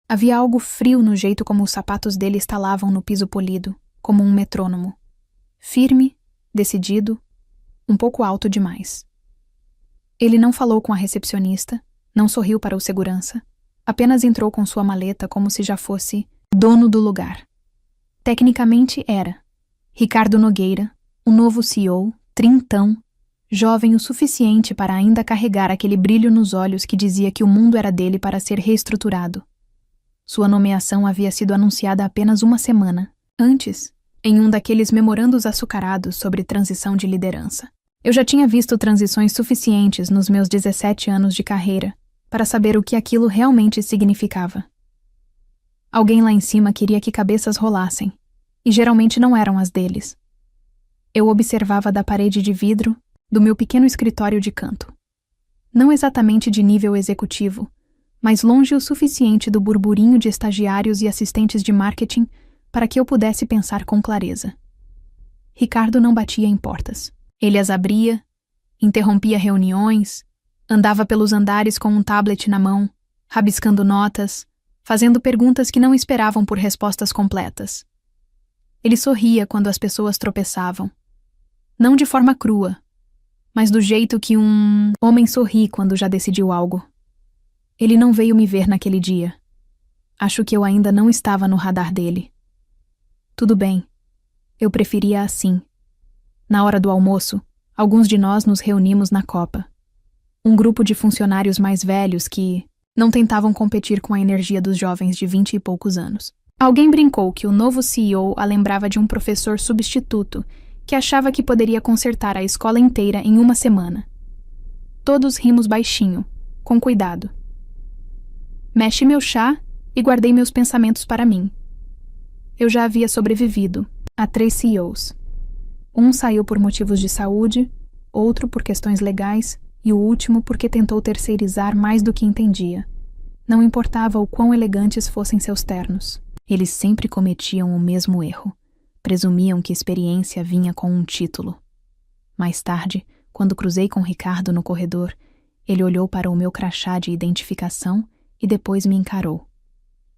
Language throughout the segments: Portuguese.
Havia algo frio no jeito como os sapatos dele estalavam no piso polido, como um metrônomo. Firme, decidido, um pouco alto demais. Ele não falou com a recepcionista, não sorriu para o segurança, apenas entrou com sua maleta como se já fosse dono do lugar. Tecnicamente era. Ricardo Nogueira, o novo CEO, trintão, jovem o suficiente para ainda carregar aquele brilho nos olhos que dizia que o mundo era dele para ser reestruturado. Sua nomeação havia sido anunciada apenas uma semana antes, em um daqueles memorandos açucarados sobre transição de liderança. Eu já tinha visto transições suficientes nos meus 17 anos de carreira para saber o que aquilo realmente significava. Alguém lá em cima queria que cabeças rolassem, e geralmente não eram as deles. Eu observava da parede de vidro do meu pequeno escritório de canto. Não exatamente de nível executivo, mas longe o suficiente do burburinho de estagiários e assistentes de marketing para que eu pudesse pensar com clareza. Ricardo não batia em portas. Ele as abria, interrompia reuniões, andava pelos andares com um tablet na mão, rabiscando notas, fazendo perguntas que não esperavam por respostas completas. Ele sorria quando as pessoas tropeçavam. Não de forma crua, mas do jeito que um homem sorri quando já decidiu algo. Ele não veio me ver naquele dia. Acho que eu ainda não estava no radar dele. Tudo bem. Eu preferia assim. Na hora do almoço, alguns de nós nos reunimos na copa. Um grupo de funcionários mais velhos que não tentavam competir com a energia dos jovens de 20 e poucos anos. Alguém brincou que o novo CEO a lembrava de um professor substituto que achava que poderia consertar a escola inteira em uma semana. Todos rimos baixinho, com cuidado. Mexi meu chá e guardei meus pensamentos para mim. Eu já havia sobrevivido a 3 CEOs. Um saiu por motivos de saúde, outro por questões legais e o último porque tentou terceirizar mais do que entendia. Não importava o quão elegantes fossem seus ternos. Eles sempre cometiam o mesmo erro. Presumiam que experiência vinha com um título. Mais tarde, quando cruzei com Ricardo no corredor, ele olhou para o meu crachá de identificação e depois me encarou.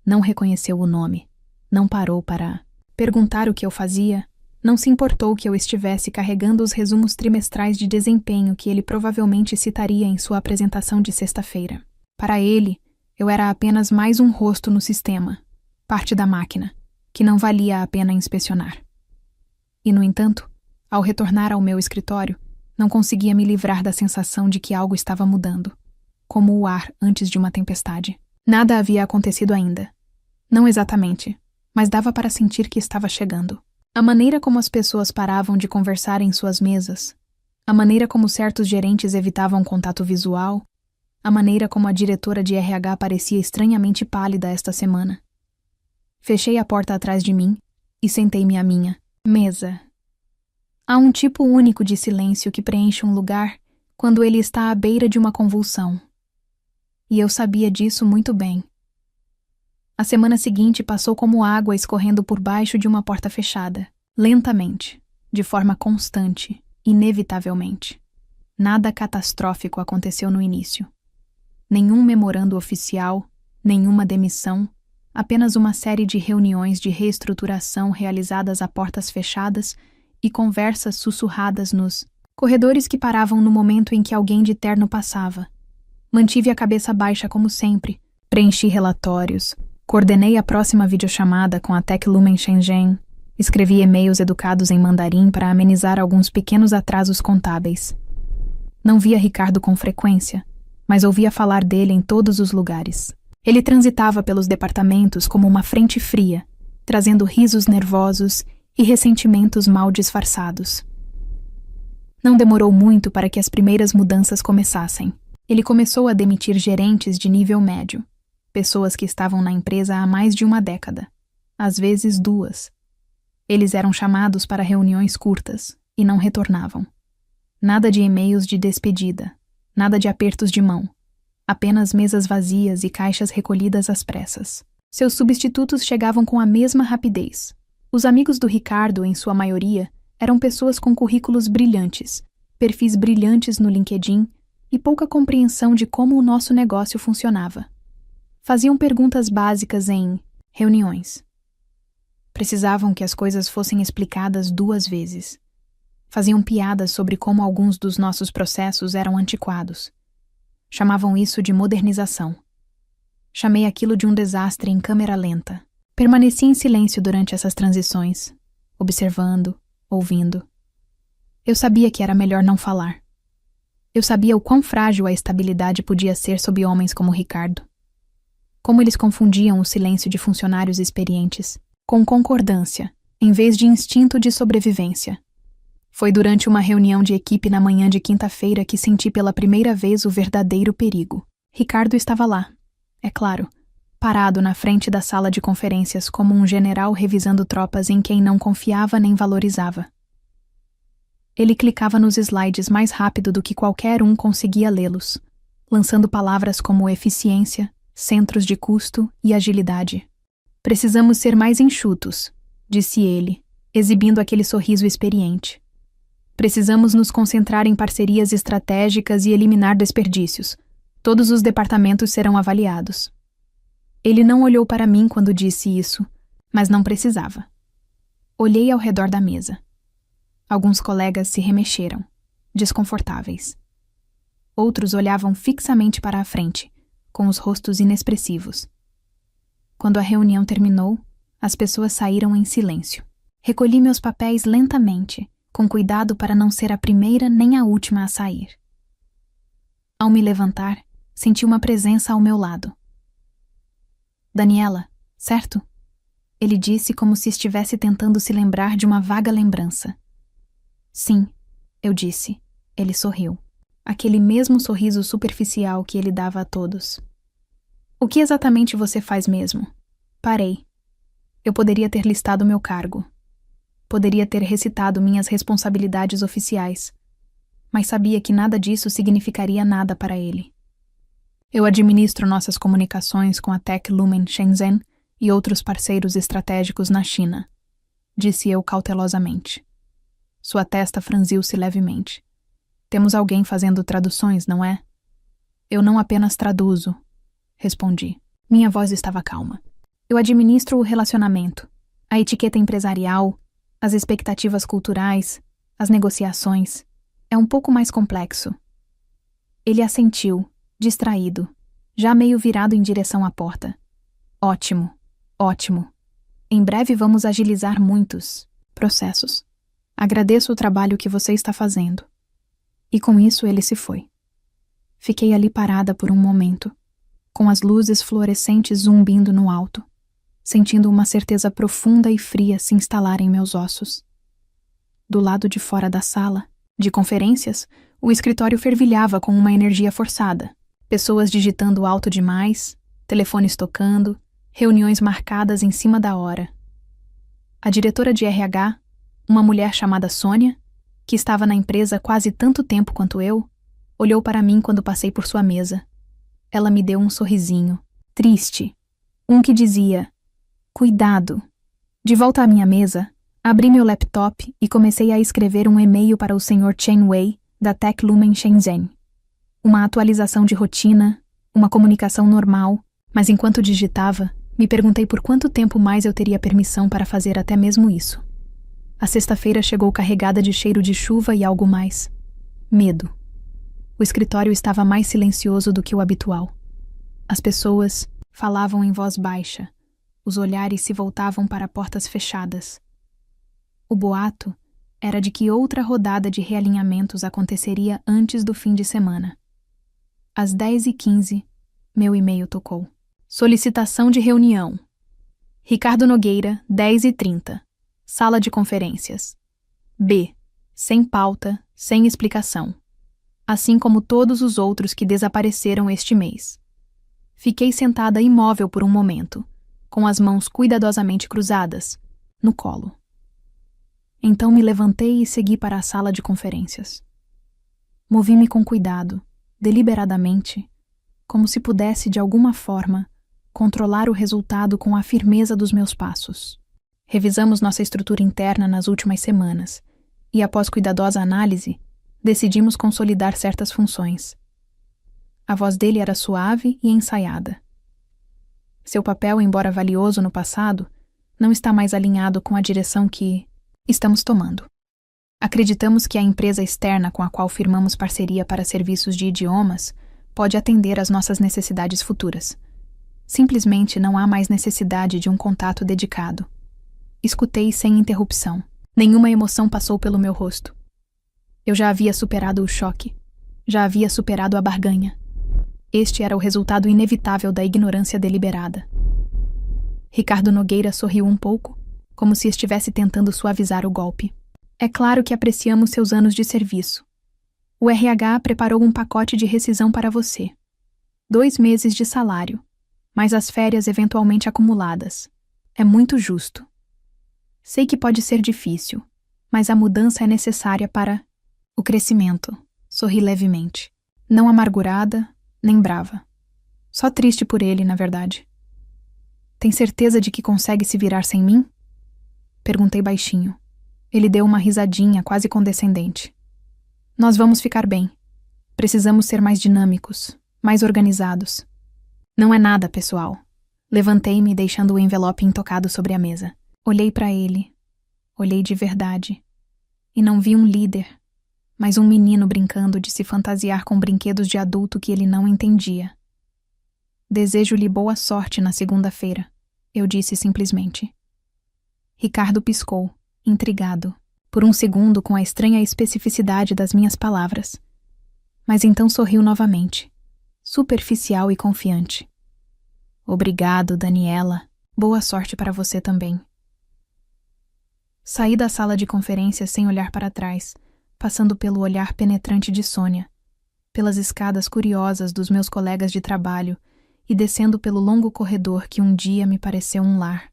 Não reconheceu o nome, não parou para perguntar o que eu fazia, não se importou que eu estivesse carregando os resumos trimestrais de desempenho que ele provavelmente citaria em sua apresentação de sexta-feira. Para ele, eu era apenas mais um rosto no sistema, parte da máquina, que não valia a pena inspecionar. E, no entanto, ao retornar ao meu escritório, não conseguia me livrar da sensação de que algo estava mudando, como o ar antes de uma tempestade. Nada havia acontecido ainda. Não exatamente, mas dava para sentir que estava chegando. A maneira como as pessoas paravam de conversar em suas mesas, a maneira como certos gerentes evitavam contato visual, a maneira como a diretora de RH parecia estranhamente pálida esta semana. Fechei a porta atrás de mim e sentei-me à minha mesa. Há um tipo único de silêncio que preenche um lugar quando ele está à beira de uma convulsão. E eu sabia disso muito bem. A semana seguinte passou como água escorrendo por baixo de uma porta fechada, lentamente, de forma constante, inevitavelmente. Nada catastrófico aconteceu no início. Nenhum memorando oficial, nenhuma demissão, apenas uma série de reuniões de reestruturação realizadas a portas fechadas e conversas sussurradas nos corredores que paravam no momento em que alguém de terno passava. Mantive a cabeça baixa como sempre, preenchi relatórios, coordenei a próxima videochamada com a Tech Lumen Shenzhen, escrevi e-mails educados em mandarim para amenizar alguns pequenos atrasos contábeis. Não via Ricardo com frequência, mas ouvia falar dele em todos os lugares. Ele transitava pelos departamentos como uma frente fria, trazendo risos nervosos e ressentimentos mal disfarçados. Não demorou muito para que as primeiras mudanças começassem. Ele começou a demitir gerentes de nível médio, pessoas que estavam na empresa há mais de uma década, às vezes 2. Eles eram chamados para reuniões curtas e não retornavam. Nada de e-mails de despedida, nada de apertos de mão, apenas mesas vazias e caixas recolhidas às pressas. Seus substitutos chegavam com a mesma rapidez. Os amigos do Ricardo, em sua maioria, eram pessoas com currículos brilhantes, perfis brilhantes no LinkedIn e pouca compreensão de como o nosso negócio funcionava. Faziam perguntas básicas em reuniões. Precisavam que as coisas fossem explicadas 2 vezes. Faziam piadas sobre como alguns dos nossos processos eram antiquados. Chamavam isso de modernização. Chamei aquilo de um desastre em câmera lenta. Permaneci em silêncio durante essas transições, observando, ouvindo. Eu sabia que era melhor não falar. Eu sabia o quão frágil a estabilidade podia ser sob homens como Ricardo. Como eles confundiam o silêncio de funcionários experientes com concordância, em vez de instinto de sobrevivência. Foi durante uma reunião de equipe na manhã de quinta-feira que senti pela primeira vez o verdadeiro perigo. Ricardo estava lá, é claro, parado na frente da sala de conferências como um general revisando tropas em quem não confiava nem valorizava. Ele clicava nos slides mais rápido do que qualquer um conseguia lê-los, lançando palavras como eficiência, centros de custo e agilidade. Precisamos ser mais enxutos, disse ele, exibindo aquele sorriso experiente. Precisamos nos concentrar em parcerias estratégicas e eliminar desperdícios. Todos os departamentos serão avaliados. Ele não olhou para mim quando disse isso, mas não precisava. Olhei ao redor da mesa. Alguns colegas se remexeram, desconfortáveis. Outros olhavam fixamente para a frente, com os rostos inexpressivos. Quando a reunião terminou, as pessoas saíram em silêncio. Recolhi meus papéis lentamente, com cuidado para não ser a primeira nem a última a sair. Ao me levantar, senti uma presença ao meu lado. Daniela, certo? Ele disse como se estivesse tentando se lembrar de uma vaga lembrança. Sim, eu disse. Ele sorriu. Aquele mesmo sorriso superficial que ele dava a todos. O que exatamente você faz mesmo? Parei. Eu poderia ter listado meu cargo. Poderia ter recitado minhas responsabilidades oficiais. Mas sabia que nada disso significaria nada para ele. Eu administro nossas comunicações com a Tech Lumen Shenzhen e outros parceiros estratégicos na China, disse eu cautelosamente. Sua testa franziu-se levemente. Temos alguém fazendo traduções, não é? Eu não apenas traduzo, respondi. Minha voz estava calma. Eu administro o relacionamento, a etiqueta empresarial, as expectativas culturais, as negociações. É um pouco mais complexo. Ele assentiu, distraído, já meio virado em direção à porta. Ótimo, ótimo. Em breve vamos agilizar muitos processos. Agradeço o trabalho que você está fazendo. E com isso ele se foi. Fiquei ali parada por um momento, com as luzes fluorescentes zumbindo no alto, sentindo uma certeza profunda e fria se instalar em meus ossos. Do lado de fora da sala, de conferências, o escritório fervilhava com uma energia forçada. Pessoas digitando alto demais, telefones tocando, reuniões marcadas em cima da hora. A diretora de RH, uma mulher chamada Sônia, que estava na empresa quase tanto tempo quanto eu, olhou para mim quando passei por sua mesa. Ela me deu um sorrisinho, triste, um que dizia, cuidado. De volta à minha mesa, abri meu laptop e comecei a escrever um e-mail para o Sr. Chen Wei, da Tech Lumen Shenzhen. Uma atualização de rotina, uma comunicação normal, mas enquanto digitava, me perguntei por quanto tempo mais eu teria permissão para fazer até mesmo isso. A sexta-feira chegou carregada de cheiro de chuva e algo mais. Medo. O escritório estava mais silencioso do que o habitual. As pessoas falavam em voz baixa. Os olhares se voltavam para portas fechadas. O boato era de que outra rodada de realinhamentos aconteceria antes do fim de semana. Às 10h15, meu e-mail tocou. Solicitação de reunião. Ricardo Nogueira, 10h30. Sala de conferências. B. Sem pauta, sem explicação. Assim como todos os outros que desapareceram este mês. Fiquei sentada imóvel por um momento, com as mãos cuidadosamente cruzadas, no colo. Então me levantei e segui para a sala de conferências. Movi-me com cuidado, deliberadamente, como se pudesse, de alguma forma, controlar o resultado com a firmeza dos meus passos. Revisamos nossa estrutura interna nas últimas semanas e, após cuidadosa análise, decidimos consolidar certas funções. A voz dele era suave e ensaiada. Seu papel, embora valioso no passado, não está mais alinhado com a direção que estamos tomando. Acreditamos que a empresa externa com a qual firmamos parceria para serviços de idiomas pode atender às nossas necessidades futuras. Simplesmente não há mais necessidade de um contato dedicado. Escutei sem interrupção. Nenhuma emoção passou pelo meu rosto. Eu já havia superado o choque. Já havia superado a barganha. Este era o resultado inevitável da ignorância deliberada. Ricardo Nogueira sorriu um pouco, como se estivesse tentando suavizar o golpe. É claro que apreciamos seus anos de serviço. O RH preparou um pacote de rescisão para você. 2 meses de salário, mais as férias eventualmente acumuladas. É muito justo. Sei que pode ser difícil, mas a mudança é necessária para o crescimento. Sorri levemente. Não amargurada, nem brava. Só triste por ele, na verdade. Tem certeza de que consegue se virar sem mim? Perguntei baixinho. Ele deu uma risadinha quase condescendente. Nós vamos ficar bem. Precisamos ser mais dinâmicos, mais organizados. Não é nada, pessoal. Levantei-me, deixando o envelope intocado sobre a mesa. Olhei para ele. Olhei de verdade. E não vi um líder, mas um menino brincando de se fantasiar com brinquedos de adulto que ele não entendia. Desejo-lhe boa sorte na segunda-feira, eu disse simplesmente. Ricardo piscou, intrigado, por um segundo com a estranha especificidade das minhas palavras. Mas então sorriu novamente, superficial e confiante. Obrigado, Daniela. Boa sorte para você também. Saí da sala de conferências sem olhar para trás, passando pelo olhar penetrante de Sônia, pelas escadas curiosas dos meus colegas de trabalho e descendo pelo longo corredor que um dia me pareceu um lar.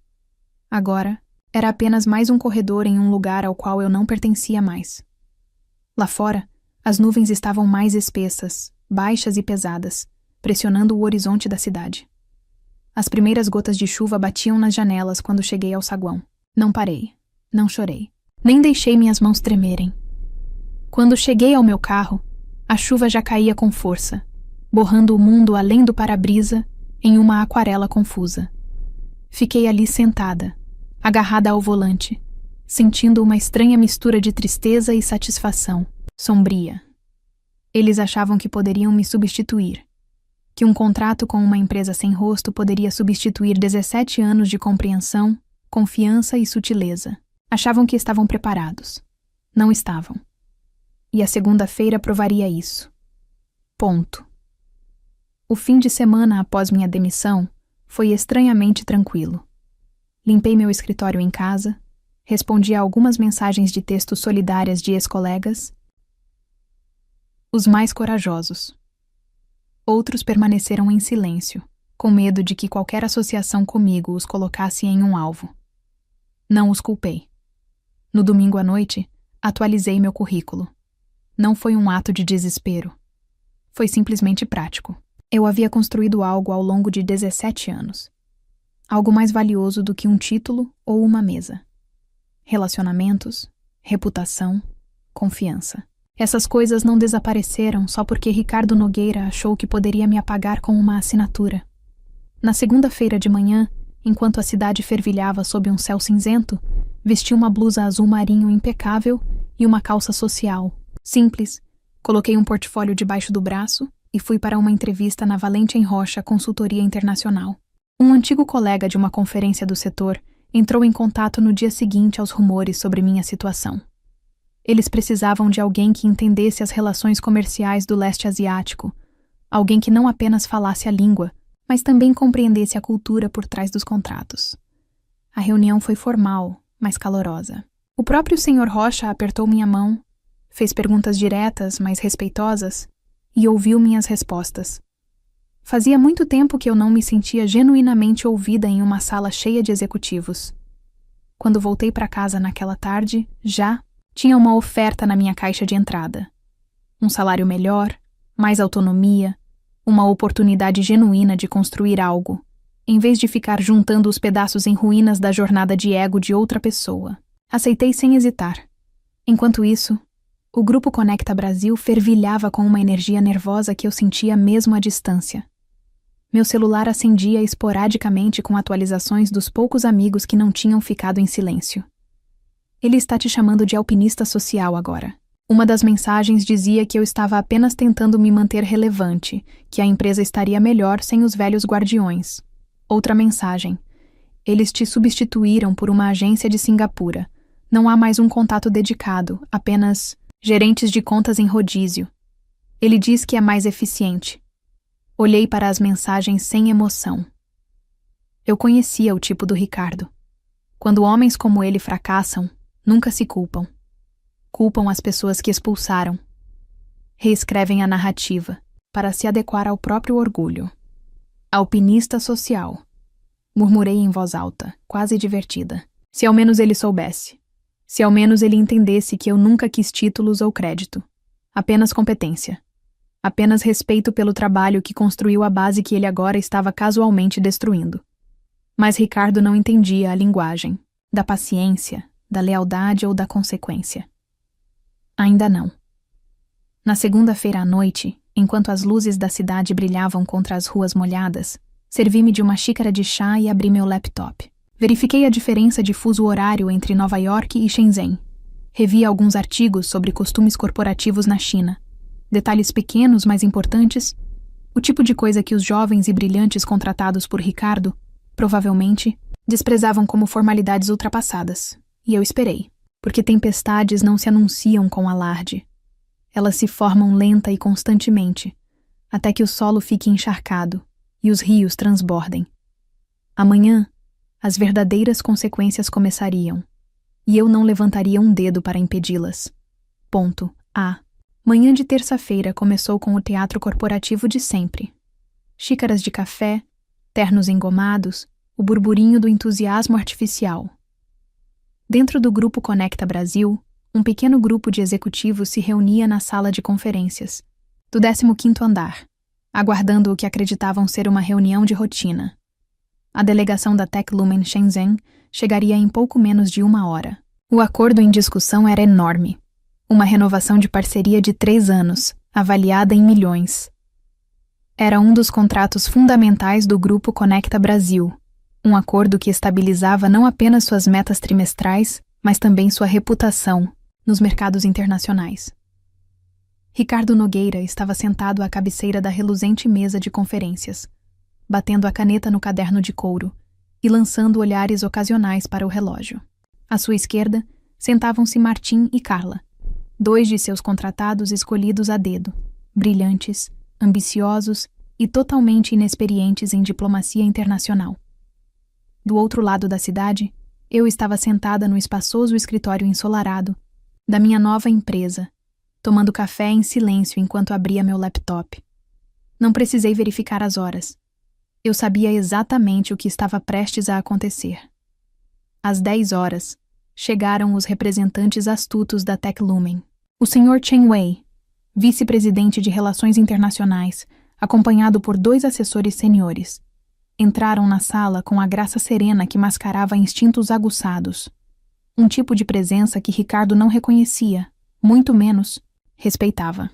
Agora, era apenas mais um corredor em um lugar ao qual eu não pertencia mais. Lá fora, as nuvens estavam mais espessas, baixas e pesadas, pressionando o horizonte da cidade. As primeiras gotas de chuva batiam nas janelas quando cheguei ao saguão. Não parei, não chorei, nem deixei minhas mãos tremerem. Quando cheguei ao meu carro, a chuva já caía com força, borrando o mundo além do para-brisa em uma aquarela confusa. Fiquei ali sentada, agarrada ao volante, sentindo uma estranha mistura de tristeza e satisfação, sombria. Eles achavam que poderiam me substituir, que um contrato com uma empresa sem rosto poderia substituir 17 anos de compreensão, confiança e sutileza. Achavam que estavam preparados. Não estavam. E a segunda-feira provaria isso. Ponto. O fim de semana após minha demissão foi estranhamente tranquilo. Limpei meu escritório em casa, respondi a algumas mensagens de texto solidárias de ex-colegas, os mais corajosos. Outros permaneceram em silêncio, com medo de que qualquer associação comigo os colocasse em um alvo. Não os culpei. No domingo à noite, atualizei meu currículo. Não foi um ato de desespero. Foi simplesmente prático. Eu havia construído algo ao longo de 17 anos. Algo mais valioso do que um título ou uma mesa. Relacionamentos, reputação, confiança. Essas coisas não desapareceram só porque Ricardo Nogueira achou que poderia me apagar com uma assinatura. Na segunda-feira de manhã, enquanto a cidade fervilhava sob um céu cinzento, vesti uma blusa azul marinho impecável e uma calça social, simples. Coloquei um portfólio debaixo do braço e fui para uma entrevista na Valente em Rocha Consultoria Internacional. Um antigo colega de uma conferência do setor entrou em contato no dia seguinte aos rumores sobre minha situação. Eles precisavam de alguém que entendesse as relações comerciais do leste asiático, alguém que não apenas falasse a língua, mas também compreendesse a cultura por trás dos contratos. A reunião foi formal, mas calorosa. O próprio Sr. Rocha apertou minha mão, fez perguntas diretas, mas respeitosas, e ouviu minhas respostas. Fazia muito tempo que eu não me sentia genuinamente ouvida em uma sala cheia de executivos. Quando voltei para casa naquela tarde, já tinha uma oferta na minha caixa de entrada. Um salário melhor, mais autonomia, uma oportunidade genuína de construir algo, em vez de ficar juntando os pedaços em ruínas da jornada de ego de outra pessoa. Aceitei sem hesitar. Enquanto isso, o Grupo Conecta Brasil fervilhava com uma energia nervosa que eu sentia mesmo à distância. Meu celular acendia esporadicamente com atualizações dos poucos amigos que não tinham ficado em silêncio. Ele está te chamando de alpinista social agora. Uma das mensagens dizia que eu estava apenas tentando me manter relevante, que a empresa estaria melhor sem os velhos guardiões. Outra mensagem. Eles te substituíram por uma agência de Singapura. Não há mais um contato dedicado, apenas gerentes de contas em rodízio. Ele diz que é mais eficiente. Olhei para as mensagens sem emoção. Eu conhecia o tipo do Ricardo. Quando homens como ele fracassam, nunca se culpam. Culpam as pessoas que expulsaram. Reescrevem a narrativa, para se adequar ao próprio orgulho. Alpinista social. Murmurei em voz alta, quase divertida. Se ao menos ele soubesse. Se ao menos ele entendesse que eu nunca quis títulos ou crédito. Apenas competência. Apenas respeito pelo trabalho que construiu a base que ele agora estava casualmente destruindo. Mas Ricardo não entendia a linguagem, da paciência, da lealdade ou da consequência. Ainda não. Na segunda-feira à noite, enquanto as luzes da cidade brilhavam contra as ruas molhadas, servi-me de uma xícara de chá e abri meu laptop. Verifiquei a diferença de fuso horário entre Nova York e Shenzhen. Revi alguns artigos sobre costumes corporativos na China. Detalhes pequenos, mas importantes, o tipo de coisa que os jovens e brilhantes contratados por Ricardo, provavelmente, desprezavam como formalidades ultrapassadas. E eu esperei, porque tempestades não se anunciam com alarde. Elas se formam lenta e constantemente, até que o solo fique encharcado e os rios transbordem. Amanhã, as verdadeiras consequências começariam, e eu não levantaria um dedo para impedi-las. Ponto. A. Manhã de terça-feira começou com o teatro corporativo de sempre. Xícaras de café, ternos engomados, o burburinho do entusiasmo artificial. Dentro do Grupo Conecta Brasil, um pequeno grupo de executivos se reunia na sala de conferências, do 15º andar, aguardando o que acreditavam ser uma reunião de rotina. A delegação da TechLumen Shenzhen chegaria em pouco menos de 1 hora. O acordo em discussão era enorme. Uma renovação de parceria de 3 anos, avaliada em milhões. Era um dos contratos fundamentais do Grupo Conecta Brasil, um acordo que estabilizava não apenas suas metas trimestrais, mas também sua reputação nos mercados internacionais. Ricardo Nogueira estava sentado à cabeceira da reluzente mesa de conferências, batendo a caneta no caderno de couro e lançando olhares ocasionais para o relógio. À sua esquerda, sentavam-se Martim e Carla, 2 de seus contratados escolhidos a dedo, brilhantes, ambiciosos e totalmente inexperientes em diplomacia internacional. Do outro lado da cidade, eu estava sentada no espaçoso escritório ensolarado da minha nova empresa, tomando café em silêncio enquanto abria meu laptop. Não precisei verificar as horas. Eu sabia exatamente o que estava prestes a acontecer. Às 10 horas, chegaram os representantes astutos da TechLumen. O Sr. Chen Wei, vice-presidente de Relações Internacionais, acompanhado por 2 assessores seniores, entraram na sala com a graça serena que mascarava instintos aguçados. Um tipo de presença que Ricardo não reconhecia, muito menos respeitava.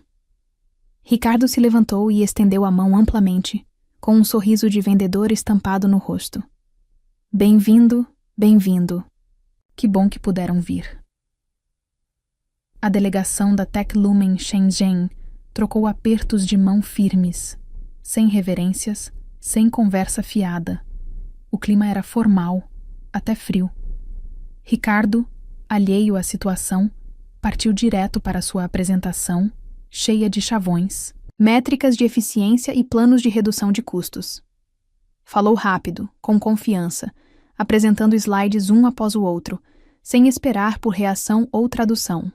Ricardo se levantou e estendeu a mão amplamente, com um sorriso de vendedor estampado no rosto. Bem-vindo, bem-vindo. Que bom que puderam vir. A delegação da TechLumen Shenzhen trocou apertos de mão firmes, sem reverências, sem conversa fiada. O clima era formal, até frio. Ricardo, alheio à situação, partiu direto para sua apresentação, cheia de chavões, métricas de eficiência e planos de redução de custos. Falou rápido, com confiança, apresentando slides um após o outro, sem esperar por reação ou tradução.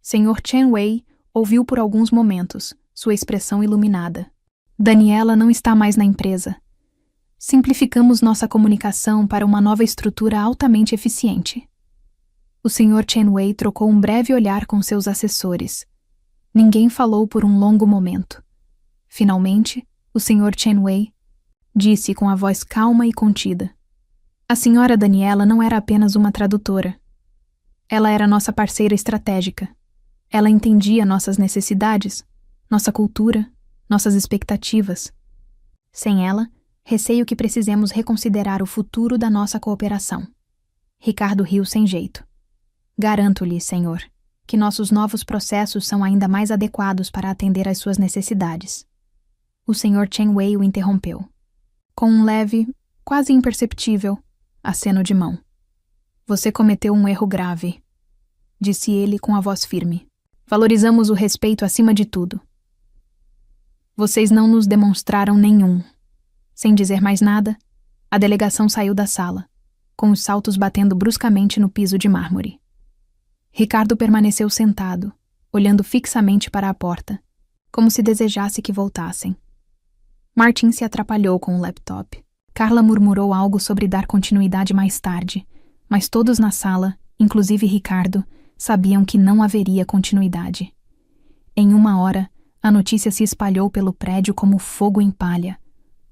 Sr. Chen Wei ouviu por alguns momentos, sua expressão iluminada. Daniela não está mais na empresa. Simplificamos nossa comunicação para uma nova estrutura altamente eficiente. O Sr. Chen Wei trocou um breve olhar com seus assessores. Ninguém falou por um longo momento. Finalmente, o Sr. Chen Wei disse com a voz calma e contida. A Sra. Daniela não era apenas uma tradutora. Ela era nossa parceira estratégica. Ela entendia nossas necessidades, nossa cultura, nossas expectativas. Sem ela, receio que precisemos reconsiderar o futuro da nossa cooperação. Ricardo riu sem jeito. Garanto-lhe, senhor, que nossos novos processos são ainda mais adequados para atender às suas necessidades. O Sr. Chen Wei o interrompeu. Com um leve, quase imperceptível, aceno de mão. Você cometeu um erro grave, disse ele com a voz firme. Valorizamos o respeito acima de tudo. Vocês não nos demonstraram nenhum. Sem dizer mais nada, a delegação saiu da sala, com os saltos batendo bruscamente no piso de mármore. Ricardo permaneceu sentado, olhando fixamente para a porta, como se desejasse que voltassem. Martin se atrapalhou com o laptop. Carla murmurou algo sobre dar continuidade mais tarde, mas todos na sala, inclusive Ricardo, sabiam que não haveria continuidade. Em 1 hora, a notícia se espalhou pelo prédio como fogo em palha.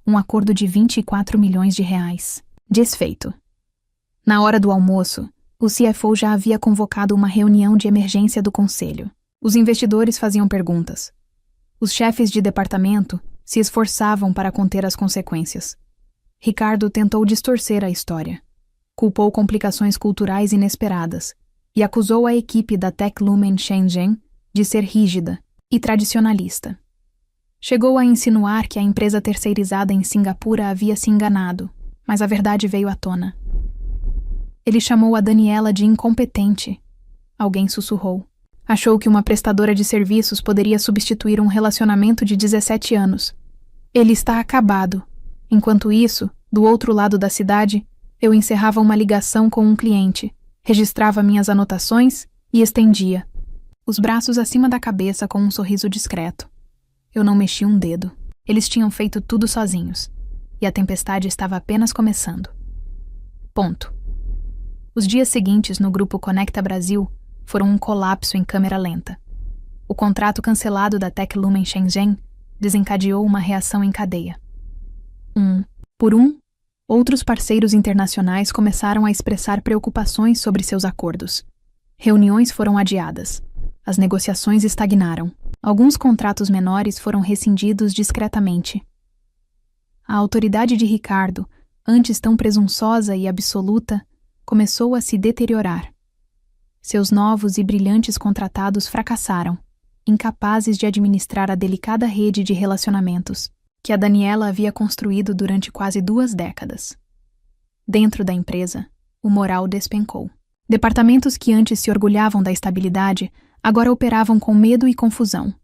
Um acordo de 24 milhões de reais. Desfeito. Na hora do almoço, o CFO já havia convocado uma reunião de emergência do conselho. Os investidores faziam perguntas. Os chefes de departamento se esforçavam para conter as consequências. Ricardo tentou distorcer a história. Culpou complicações culturais inesperadas e acusou a equipe da Tech Lumen Shenzhen de ser rígida e tradicionalista. Chegou a insinuar que a empresa terceirizada em Singapura havia se enganado, mas a verdade veio à tona. Ele chamou a Daniela de incompetente. Alguém sussurrou. Achou que uma prestadora de serviços poderia substituir um relacionamento de 17 anos. Ele está acabado. Enquanto isso, do outro lado da cidade, eu encerrava uma ligação com um cliente, registrava minhas anotações e estendia, os braços acima da cabeça com um sorriso discreto. Eu não mexi um dedo. Eles tinham feito tudo sozinhos. E a tempestade estava apenas começando. Ponto. Os dias seguintes no grupo Conecta Brasil foram um colapso em câmera lenta. O contrato cancelado da Tech Lumen Shenzhen desencadeou uma reação em cadeia. Por um, outros parceiros internacionais começaram a expressar preocupações sobre seus acordos. Reuniões foram adiadas. As negociações estagnaram. Alguns contratos menores foram rescindidos discretamente. A autoridade de Ricardo, antes tão presunçosa e absoluta, começou a se deteriorar. Seus novos e brilhantes contratados fracassaram, incapazes de administrar a delicada rede de relacionamentos que a Daniela havia construído durante quase 2 décadas. Dentro da empresa, o moral despencou. Departamentos que antes se orgulhavam da estabilidade agora operavam com medo e confusão.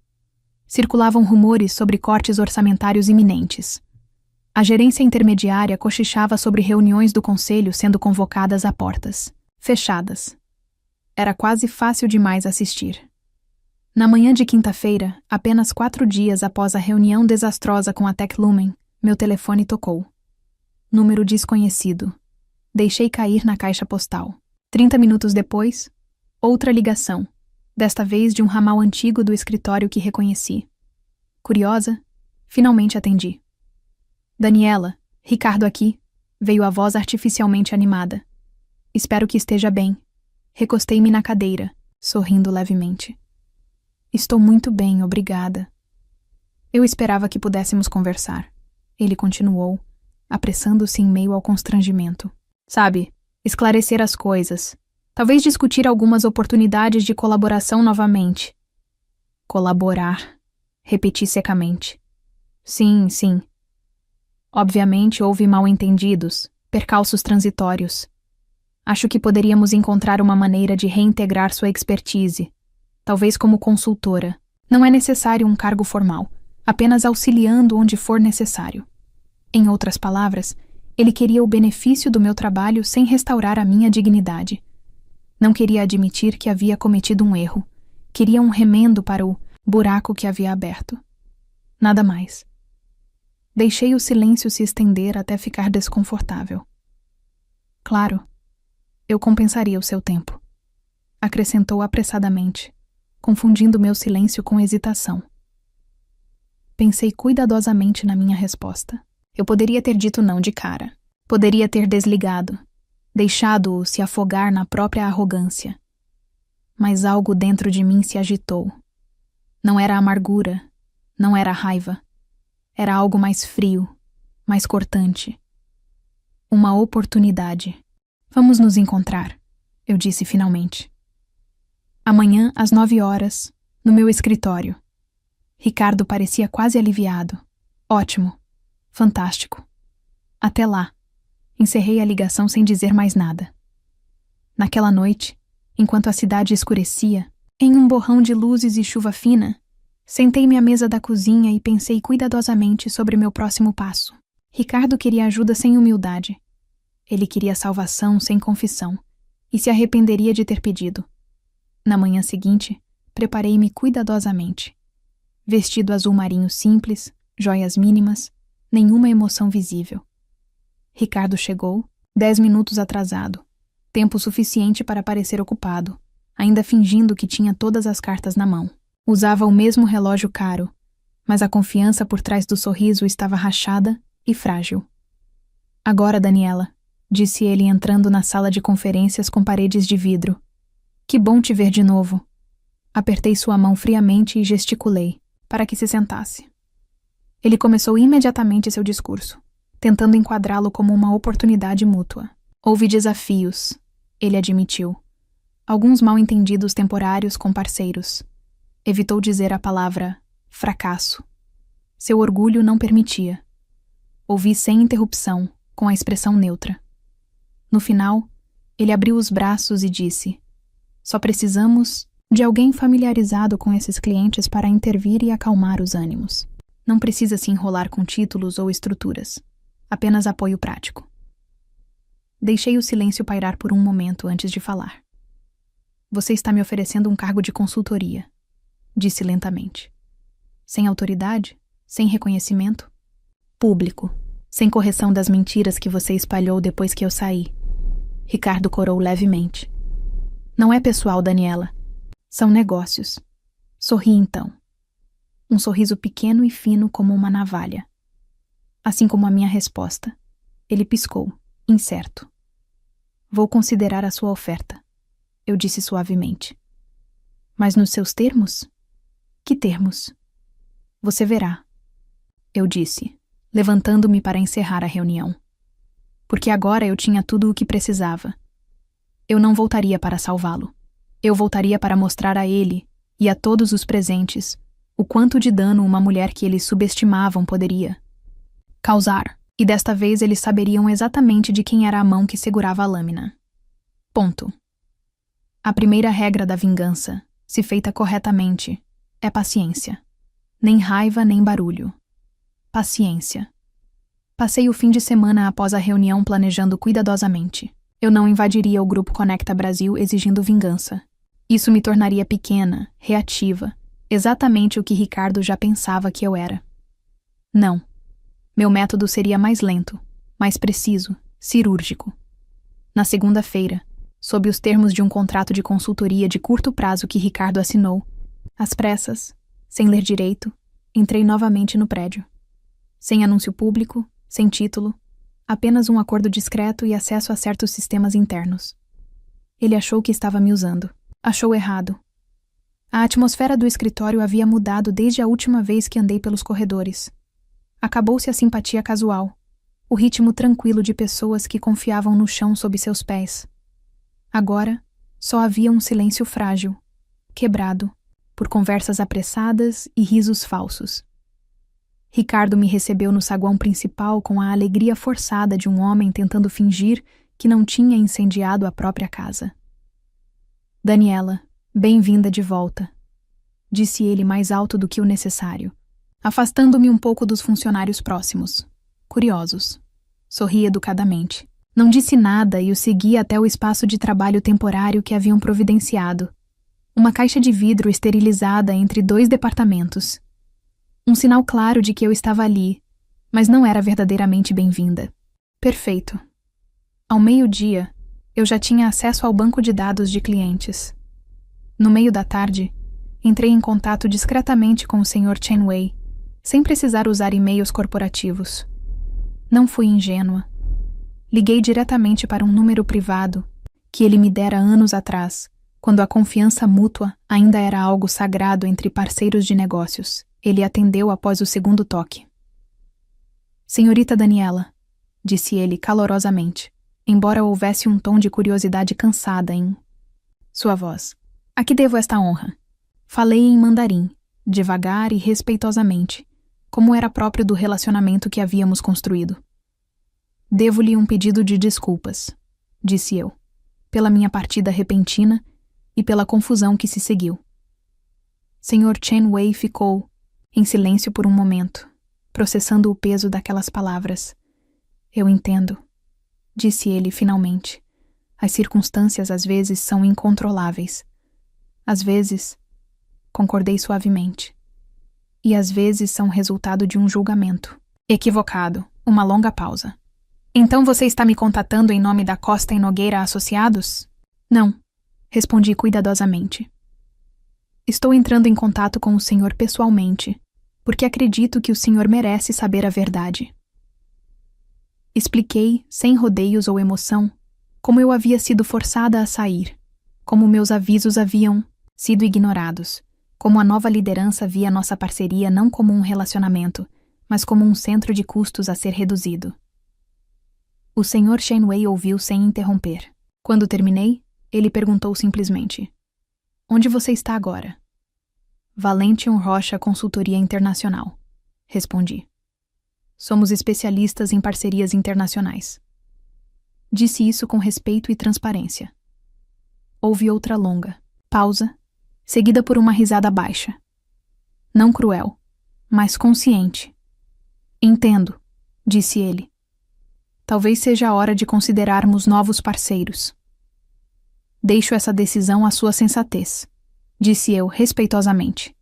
Circulavam rumores sobre cortes orçamentários iminentes. A gerência intermediária cochichava sobre reuniões do conselho sendo convocadas a portas fechadas. Era quase fácil demais assistir. Na manhã de quinta-feira, apenas 4 dias após a reunião desastrosa com a Tech Lumen, meu telefone tocou. Número desconhecido. Deixei cair na caixa postal. 30 minutos depois, outra ligação, desta vez de um ramal antigo do escritório que reconheci. Curiosa, finalmente atendi. Daniela, Ricardo aqui, veio a voz artificialmente animada. Espero que esteja bem. Recostei-me na cadeira, sorrindo levemente. Estou muito bem, obrigada. Eu esperava que pudéssemos conversar. Ele continuou, apressando-se em meio ao constrangimento. Sabe, esclarecer as coisas. Talvez discutir algumas oportunidades de colaboração novamente. Colaborar, repeti secamente. Sim, sim. Obviamente houve mal-entendidos, percalços transitórios. Acho que poderíamos encontrar uma maneira de reintegrar sua expertise, talvez como consultora. Não é necessário um cargo formal, apenas auxiliando onde for necessário. Em outras palavras, ele queria o benefício do meu trabalho sem restaurar a minha dignidade. Não queria admitir que havia cometido um erro. Queria um remendo para o buraco que havia aberto. Nada mais. Deixei o silêncio se estender até ficar desconfortável. Claro, eu compensaria o seu tempo, acrescentou apressadamente, confundindo meu silêncio com hesitação. Pensei cuidadosamente na minha resposta. Eu poderia ter dito não de cara. Poderia ter desligado, deixado-o se afogar na própria arrogância. Mas algo dentro de mim se agitou. Não era amargura, não era raiva. Era algo mais frio, mais cortante. Uma oportunidade. Vamos nos encontrar, eu disse finalmente. Amanhã, às 9 horas, no meu escritório. Ricardo parecia quase aliviado. Ótimo. Fantástico. Até lá. Encerrei a ligação sem dizer mais nada. Naquela noite, enquanto a cidade escurecia, em um borrão de luzes e chuva fina, sentei-me à mesa da cozinha e pensei cuidadosamente sobre meu próximo passo. Ricardo queria ajuda sem humildade. Ele queria salvação sem confissão, e se arrependeria de ter pedido. Na manhã seguinte, preparei-me cuidadosamente. Vestido azul marinho simples, joias mínimas, nenhuma emoção visível. Ricardo chegou, 10 minutos atrasado, tempo suficiente para parecer ocupado, ainda fingindo que tinha todas as cartas na mão. Usava o mesmo relógio caro, mas a confiança por trás do sorriso estava rachada e frágil. Agora, Daniela, disse ele entrando na sala de conferências com paredes de vidro. Que bom te ver de novo. Apertei sua mão friamente e gesticulei, para que se sentasse. Ele começou imediatamente seu discurso, tentando enquadrá-lo como uma oportunidade mútua. Houve desafios, ele admitiu. Alguns mal-entendidos temporários com parceiros. Evitou dizer a palavra fracasso. Seu orgulho não permitia. Ouvi sem interrupção, com a expressão neutra. No final, ele abriu os braços e disse: só precisamos de alguém familiarizado com esses clientes para intervir e acalmar os ânimos. Não precisa se enrolar com títulos ou estruturas. Apenas apoio prático. Deixei o silêncio pairar por um momento antes de falar. Você está me oferecendo um cargo de consultoria, disse lentamente. Sem autoridade, sem reconhecimento, público, sem correção das mentiras que você espalhou depois que eu saí. Ricardo corou levemente. Não é pessoal, Daniela. São negócios. Sorri então. Um sorriso pequeno e fino como uma navalha. Assim como a minha resposta. Ele piscou, incerto. Vou considerar a sua oferta, eu disse suavemente. Mas nos seus termos? Que termos? Você verá, eu disse, levantando-me para encerrar a reunião. Porque agora eu tinha tudo o que precisava. Eu não voltaria para salvá-lo. Eu voltaria para mostrar a ele, e a todos os presentes, o quanto de dano uma mulher que eles subestimavam poderia causar, e desta vez eles saberiam exatamente de quem era a mão que segurava a lâmina. Ponto. A primeira regra da vingança, se feita corretamente, é paciência. Nem raiva, nem barulho. Paciência. Passei o fim de semana após a reunião planejando cuidadosamente. Eu não invadiria o Grupo Conecta Brasil exigindo vingança. Isso me tornaria pequena, reativa, exatamente o que Ricardo já pensava que eu era. Não. Meu método seria mais lento, mais preciso, cirúrgico. Na segunda-feira, sob os termos de um contrato de consultoria de curto prazo que Ricardo assinou, às pressas, sem ler direito, entrei novamente no prédio. Sem anúncio público, sem título, apenas um acordo discreto e acesso a certos sistemas internos. Ele achou que estava me usando. Achou errado. A atmosfera do escritório havia mudado desde a última vez que andei pelos corredores. Acabou-se a simpatia casual, o ritmo tranquilo de pessoas que confiavam no chão sob seus pés. Agora, só havia um silêncio frágil, quebrado, por conversas apressadas e risos falsos. Ricardo me recebeu no saguão principal com a alegria forçada de um homem tentando fingir que não tinha incendiado a própria casa. Daniela, bem-vinda de volta, disse ele mais alto do que o necessário, afastando-me um pouco dos funcionários próximos, curiosos. Sorri educadamente. Não disse nada e o segui até o espaço de trabalho temporário que haviam providenciado. Uma caixa de vidro esterilizada entre 2 departamentos. Um sinal claro de que eu estava ali, mas não era verdadeiramente bem-vinda. Perfeito. Ao meio-dia, eu já tinha acesso ao banco de dados de clientes. No meio da tarde, entrei em contato discretamente com o Sr. Chen Wei, sem precisar usar e-mails corporativos. Não fui ingênua. Liguei diretamente para um número privado que ele me dera anos atrás, quando a confiança mútua ainda era algo sagrado entre parceiros de negócios. Ele atendeu após o segundo toque. Senhorita Daniela, disse ele calorosamente, embora houvesse um tom de curiosidade cansada em sua voz. A que devo esta honra? Falei em mandarim, devagar e respeitosamente, como era próprio do relacionamento que havíamos construído. Devo-lhe um pedido de desculpas, disse eu, pela minha partida repentina e pela confusão que se seguiu. Sr. Chen Wei ficou em silêncio por um momento, processando o peso daquelas palavras. Eu entendo, disse ele finalmente. As circunstâncias às vezes são incontroláveis. Às vezes, concordei suavemente. E às vezes são resultado de um julgamento. Equivocado. Uma longa pausa. Então você está me contatando em nome da Costa e Nogueira Associados? Não, respondi cuidadosamente. Estou entrando em contato com o senhor pessoalmente, porque acredito que o senhor merece saber a verdade. Expliquei, sem rodeios ou emoção, como eu havia sido forçada a sair, como meus avisos haviam sido ignorados, como a nova liderança via nossa parceria não como um relacionamento, mas como um centro de custos a ser reduzido. O Sr. Chen Wei ouviu sem interromper. Quando terminei, ele perguntou simplesmente: Onde você está agora? Valentium Rocha Consultoria Internacional, respondi. Somos especialistas em parcerias internacionais. Disse isso com respeito e transparência. Houve outra longa pausa, seguida por uma risada baixa. Não cruel, mas consciente. Entendo, disse ele. Talvez seja a hora de considerarmos novos parceiros. Deixo essa decisão à sua sensatez, disse eu respeitosamente.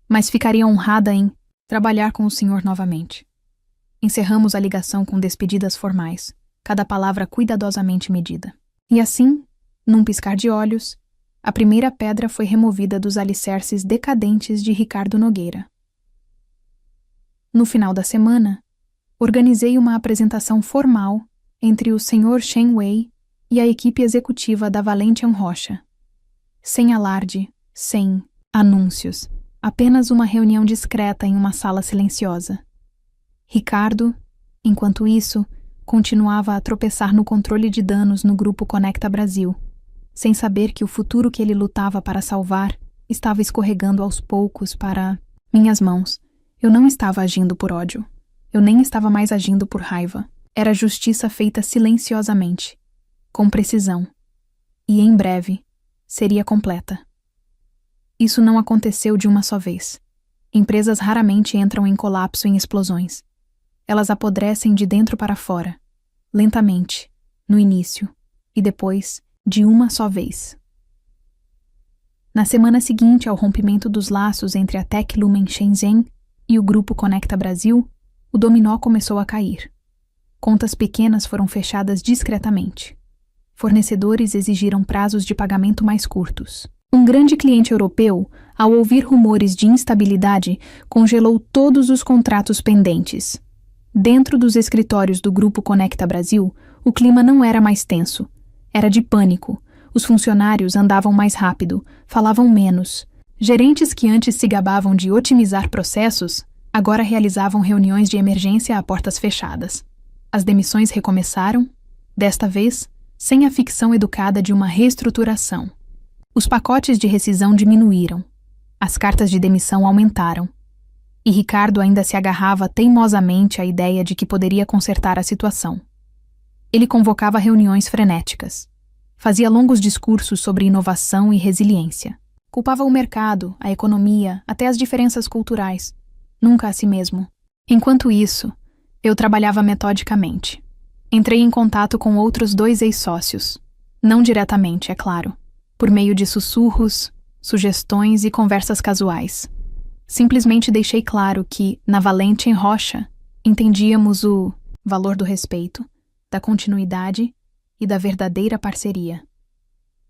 Mas ficaria honrada em trabalhar com o senhor novamente. Encerramos a ligação com despedidas formais, cada palavra cuidadosamente medida. E assim, num piscar de olhos, a primeira pedra foi removida dos alicerces decadentes de Ricardo Nogueira. No final da semana, organizei uma apresentação formal entre o Sr. Chen Wei e a equipe executiva da Valentium Rocha. Sem alarde, sem anúncios, apenas uma reunião discreta em uma sala silenciosa. Ricardo, enquanto isso, continuava a tropeçar no controle de danos no Grupo Conecta Brasil, sem saber que o futuro que ele lutava para salvar estava escorregando aos poucos para minhas mãos. Eu não estava agindo por ódio. Eu nem estava mais agindo por raiva. Era justiça feita silenciosamente, com precisão. E, em breve, seria completa. Isso não aconteceu de uma só vez. Empresas raramente entram em colapso em explosões. Elas apodrecem de dentro para fora, lentamente, no início, e depois, de uma só vez. Na semana seguinte ao rompimento dos laços entre a Tech Lumen Shenzhen e o Grupo Conecta Brasil, o dominó começou a cair. Contas pequenas foram fechadas discretamente. Fornecedores exigiram prazos de pagamento mais curtos. Um grande cliente europeu, ao ouvir rumores de instabilidade, congelou todos os contratos pendentes. Dentro dos escritórios do Grupo Conecta Brasil, o clima não era mais tenso. Era de pânico. Os funcionários andavam mais rápido, falavam menos. Gerentes que antes se gabavam de otimizar processos, agora realizavam reuniões de emergência a portas fechadas. As demissões recomeçaram, desta vez, sem a ficção educada de uma reestruturação. Os pacotes de rescisão diminuíram. As cartas de demissão aumentaram. E Ricardo ainda se agarrava teimosamente à ideia de que poderia consertar a situação. Ele convocava reuniões frenéticas. Fazia longos discursos sobre inovação e resiliência. Culpava o mercado, a economia, até as diferenças culturais. Nunca a si mesmo. Enquanto isso, eu trabalhava metodicamente. Entrei em contato com outros 2 ex-sócios. Não diretamente, é claro. Por meio de sussurros, sugestões e conversas casuais. Simplesmente deixei claro que, na Valentium Rocha, entendíamos o valor do respeito, da continuidade e da verdadeira parceria.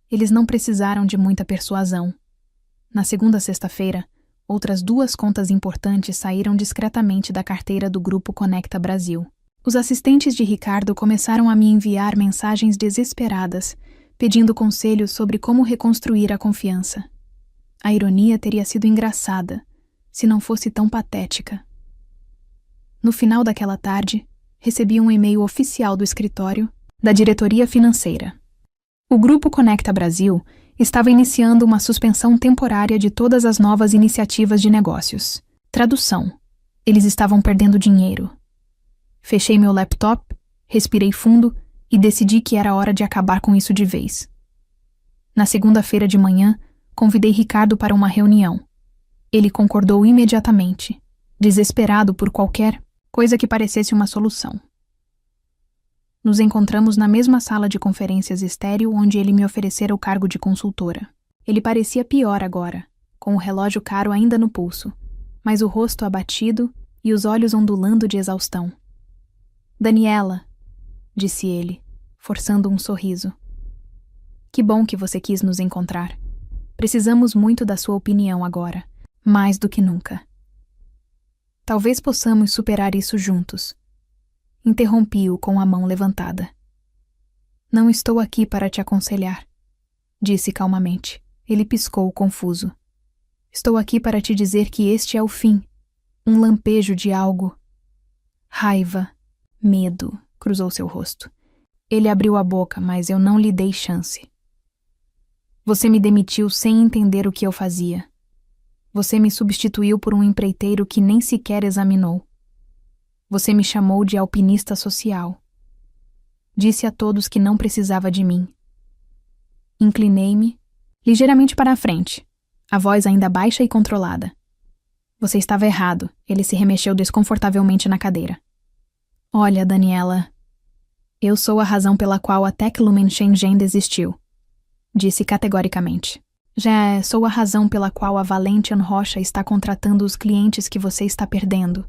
Eles não precisaram de muita persuasão. Na segunda sexta-feira, outras 2 contas importantes saíram discretamente da carteira do Grupo Conecta Brasil. Os assistentes de Ricardo começaram a me enviar mensagens desesperadas, pedindo conselhos sobre como reconstruir a confiança. A ironia teria sido engraçada, se não fosse tão patética. No final daquela tarde, recebi um e-mail oficial do escritório da diretoria financeira. O Grupo Conecta Brasil estava iniciando uma suspensão temporária de todas as novas iniciativas de negócios. Tradução: eles estavam perdendo dinheiro. Fechei meu laptop, respirei fundo e decidi que era hora de acabar com isso de vez. Na segunda-feira de manhã, convidei Ricardo para uma reunião. Ele concordou imediatamente, desesperado por qualquer coisa que parecesse uma solução. Nos encontramos na mesma sala de conferências estéril onde ele me oferecera o cargo de consultora. Ele parecia pior agora, com o relógio caro ainda no pulso, mas o rosto abatido e os olhos ondulando de exaustão. Daniela, disse ele, forçando um sorriso. Que bom que você quis nos encontrar. Precisamos muito da sua opinião agora, mais do que nunca. Talvez possamos superar isso juntos. Interrompi-o com a mão levantada. Não estou aqui para te aconselhar, disse calmamente. Ele piscou, confuso. Estou aqui para te dizer que este é o fim. Um lampejo de algo. Raiva, medo, cruzou seu rosto. Ele abriu a boca, mas eu não lhe dei chance. Você me demitiu sem entender o que eu fazia. Você me substituiu por um empreiteiro que nem sequer examinou. Você me chamou de alpinista social. Disse a todos que não precisava de mim. Inclinei-me ligeiramente para a frente, a voz ainda baixa e controlada. Você estava errado. Ele se remexeu desconfortavelmente na cadeira. Olha, Daniela, eu sou a razão pela qual a Techlumen Shenzhen desistiu, disse categoricamente. Já sou a razão pela qual a Valentian Rocha está contratando os clientes que você está perdendo.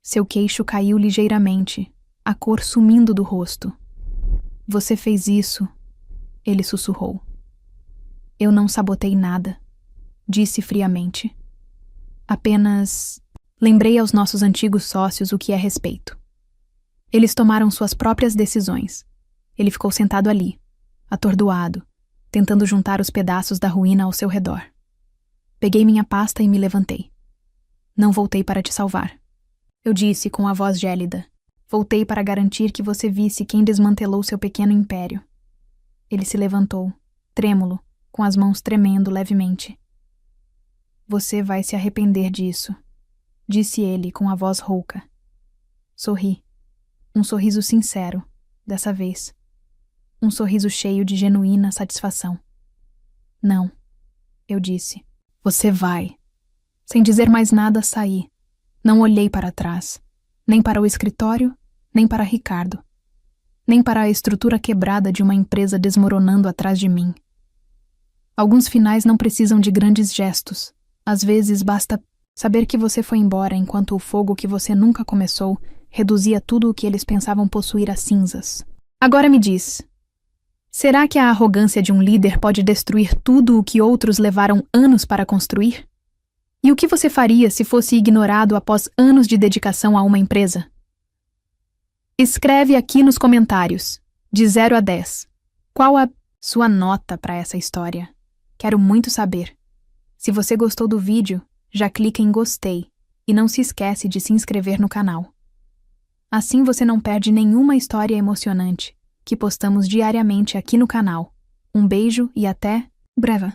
Seu queixo caiu ligeiramente, a cor sumindo do rosto. Você fez isso, ele sussurrou. Eu não sabotei nada, disse friamente. Apenas lembrei aos nossos antigos sócios o que é respeito. Eles tomaram suas próprias decisões. Ele ficou sentado ali, atordoado, tentando juntar os pedaços da ruína ao seu redor. Peguei minha pasta e me levantei. Não voltei para te salvar. Eu disse com a voz gélida. Voltei para garantir que você visse quem desmantelou seu pequeno império. Ele se levantou, trêmulo, com as mãos tremendo levemente. Você vai se arrepender disso, disse ele com a voz rouca. Sorri. Um sorriso sincero, dessa vez. Um sorriso cheio de genuína satisfação. Não, eu disse. Você vai. Sem dizer mais nada, saí. Não olhei para trás, nem para o escritório, nem para Ricardo, nem para a estrutura quebrada de uma empresa desmoronando atrás de mim. Alguns finais não precisam de grandes gestos. Às vezes basta saber que você foi embora enquanto o fogo que você nunca começou reduzia tudo o que eles pensavam possuir a cinzas. Agora me diz, será que a arrogância de um líder pode destruir tudo o que outros levaram anos para construir? E o que você faria se fosse ignorado após anos de dedicação a uma empresa? Escreve aqui nos comentários, de 0 a 10. Qual a sua nota para essa história? Quero muito saber. Se você gostou do vídeo, já clica em gostei e não se esquece de se inscrever no canal. Assim você não perde nenhuma história emocionante que postamos diariamente aqui no canal. Um beijo e até breve.